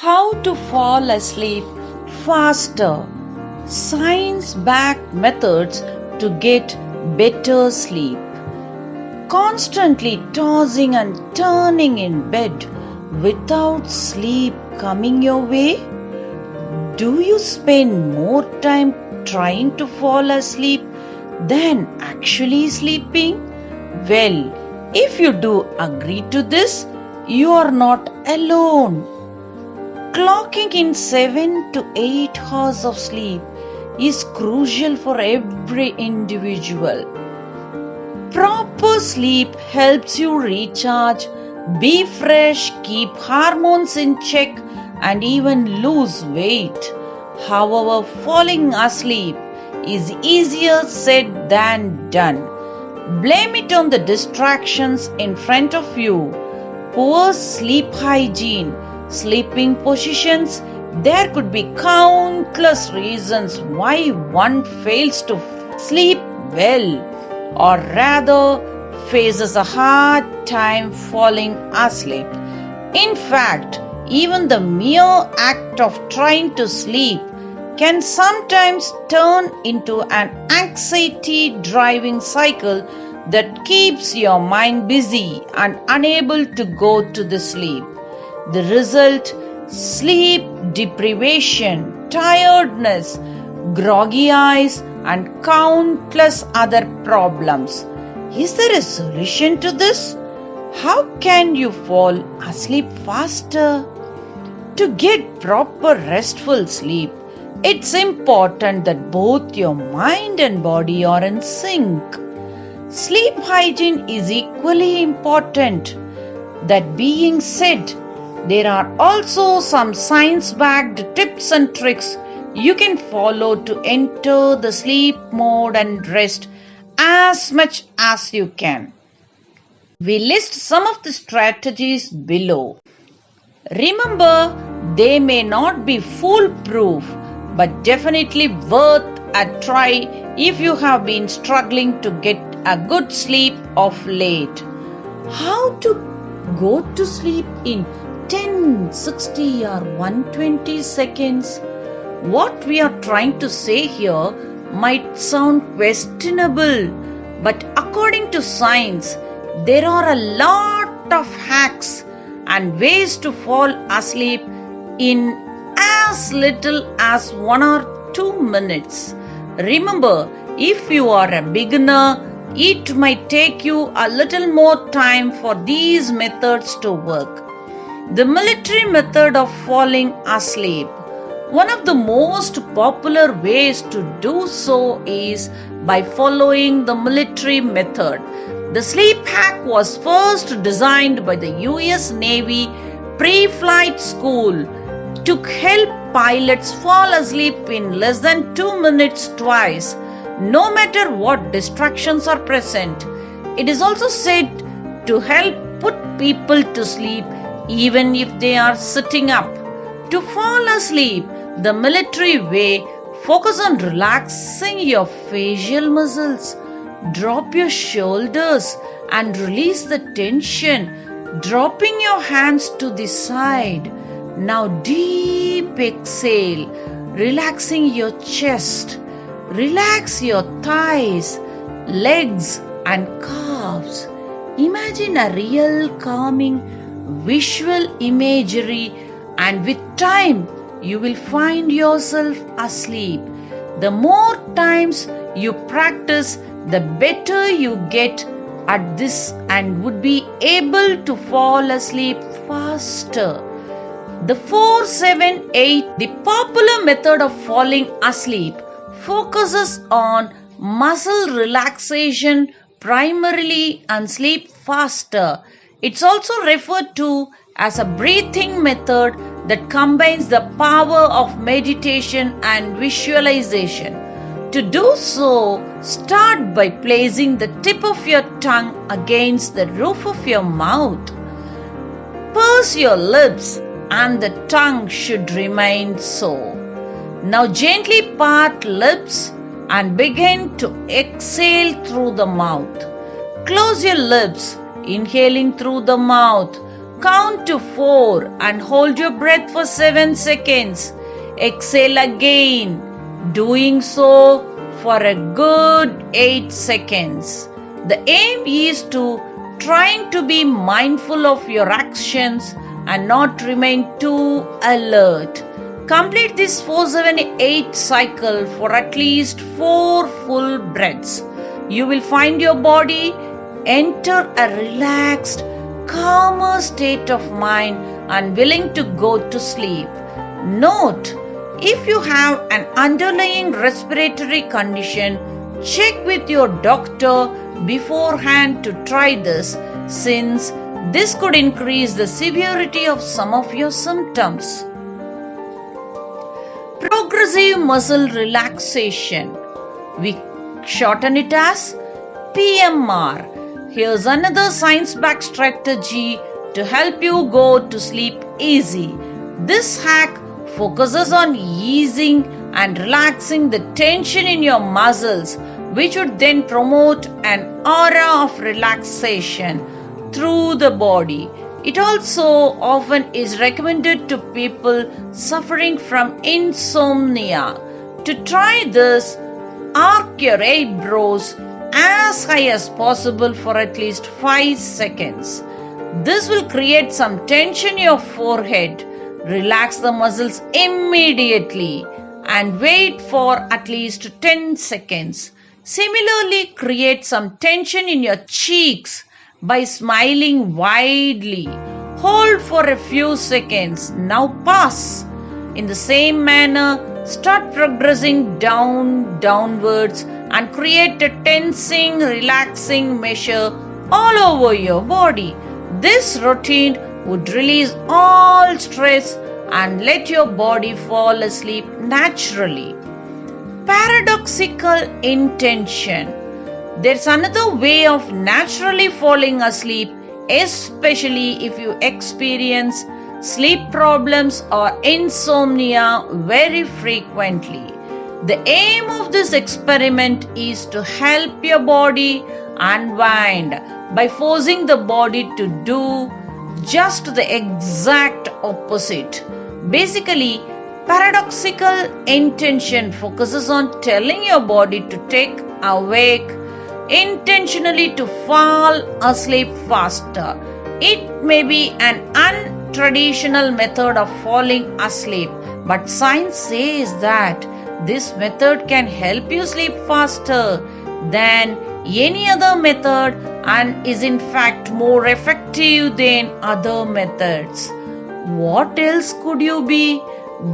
How to fall asleep faster. Science-backed methods to get better sleep. Constantly tossing and turning in bed without sleep coming your way? Do you spend more time trying to fall asleep than actually sleeping? Well, if you do agree to this, you are not alone. Clocking in 7 to 8 hours of sleep is crucial for every individual. Proper sleep helps you recharge, be fresh, keep hormones in check, and even lose weight. However, falling asleep is easier said than done. Blame it on the distractions in front of you. Poor sleep hygiene, sleeping positions. There could be countless reasons why one fails to sleep well, or rather faces a hard time falling asleep. In fact, even the mere act of trying to sleep can sometimes turn into an anxiety-driving cycle that keeps your mind busy and unable to go to the sleep. The result: sleep deprivation, tiredness, groggy eyes, and countless other problems. Is there a solution to this? How can you fall asleep faster? To get proper restful sleep, it's important that both your mind and body are in sync. Sleep hygiene is equally important. That being said, there are also some science-backed tips and tricks you can follow to enter the sleep mode and rest as much as you can. We list some of the strategies below. Remember, they may not be foolproof, but definitely worth a try if you have been struggling to get a good sleep of late. How to go to sleep in 10, 60 or 120 seconds? What we are trying to say here might sound questionable, but according to science, there are a lot of hacks and ways to fall asleep in as little as 1 or 2 minutes. Remember, if you are a beginner, it might take you a little more time for these methods to work. The military method of falling asleep. One of the most popular ways to do so is by following the military method. The sleep hack was first designed by the US Navy pre-flight school to help pilots fall asleep in less than 2 minutes twice, no matter what distractions are present. It is also said to help put people to sleep even if they are sitting up. To fall asleep the military way, focus on relaxing your facial muscles. Drop your shoulders and release the tension, dropping your hands to the side. Now deep exhale, relaxing your chest. Relax your thighs, legs and calves. Imagine a real calming visual imagery, and with time you will find yourself asleep. The more times you practice, the better you get at this and would be able to fall asleep faster. The 4-7-8, the popular method of falling asleep, focuses on muscle relaxation primarily and sleep faster. It's also referred to as a breathing method that combines the power of meditation and visualization. To do so, start by placing the tip of your tongue against the roof of your mouth. Purse your lips and the tongue should remain so. Now gently part lips and begin to exhale through the mouth. Close your lips, inhaling through the mouth. Count to 4 and hold your breath for 7 seconds. Exhale again, doing so for a good 8 seconds. The aim is to trying to be mindful of your actions and not remain too alert. Complete this 4-7-8 cycle for at least 4 full breaths. You will find your body enter a relaxed, calmer state of mind and willing to go to sleep. Note, if you have an underlying respiratory condition, check with your doctor beforehand to try this, since this could increase the severity of some of your symptoms. Progressive muscle relaxation. We shorten it as PMR. Here's another science-backed strategy to help you go to sleep easy. This hack focuses on easing and relaxing the tension in your muscles, which would then promote an aura of relaxation through the body. It also often is recommended to people suffering from insomnia. To try this, arc your eyebrows as high as possible for at least 5 seconds. This will create some tension in your forehead. Relax the muscles immediately and wait for at least 10 seconds. Similarly, create some tension in your cheeks by smiling widely. Hold for a few seconds. Now pause. In the same manner, start progressing downwards and create a tensing, relaxing measure all over your body. This routine would release all stress and let your body fall asleep naturally. Paradoxical intention. There's another way of naturally falling asleep, especially if you experience sleep problems or insomnia very frequently. The aim of this experiment is to help your body unwind by forcing the body to do just the exact opposite. Basically, paradoxical intention focuses on telling your body to take awake intentionally to fall asleep faster. It may be an untraditional method of falling asleep, but science says that this method can help you sleep faster than any other method and is in fact more effective than other methods. What else could you be?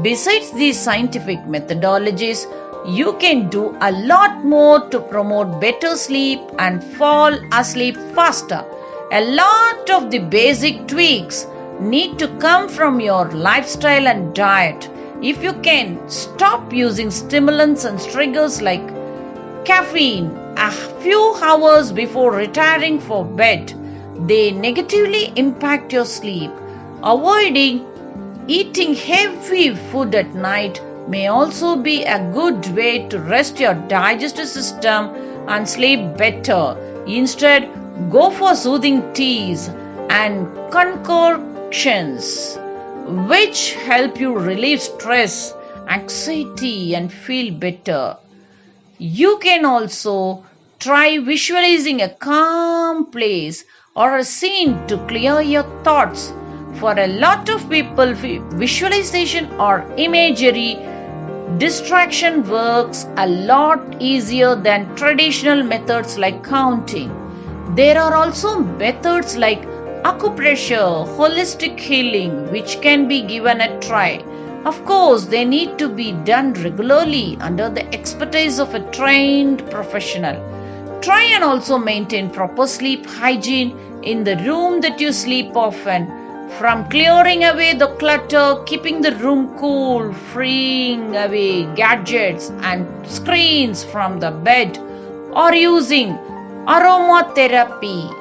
Besides these scientific methodologies, you can do a lot more to promote better sleep and fall asleep faster. A lot of the basic tweaks need to come from your lifestyle and diet. If you can stop using stimulants and triggers like caffeine a few hours before retiring for bed, they negatively impact your sleep. Avoiding eating heavy food at night may also be a good way to rest your digestive system and sleep better. Instead, go for soothing teas and concoctions which help you relieve stress, anxiety, and feel better. You can also try visualizing a calm place or a scene to clear your thoughts. For a lot of people, visualization or imagery distraction works a lot easier than traditional methods like counting. There are also methods like acupressure, holistic healing, which can be given a try. Of course, they need to be done regularly under the expertise of a trained professional. Try and also maintain proper sleep hygiene in the room that you sleep often. From clearing away the clutter, keeping the room cool, freeing away gadgets and screens from the bed, or using aromatherapy.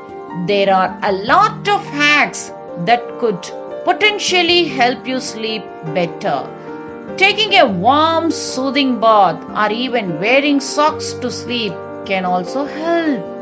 There are a lot of hacks that could potentially help you sleep better. Taking a warm, soothing bath or even wearing socks to sleep can also help.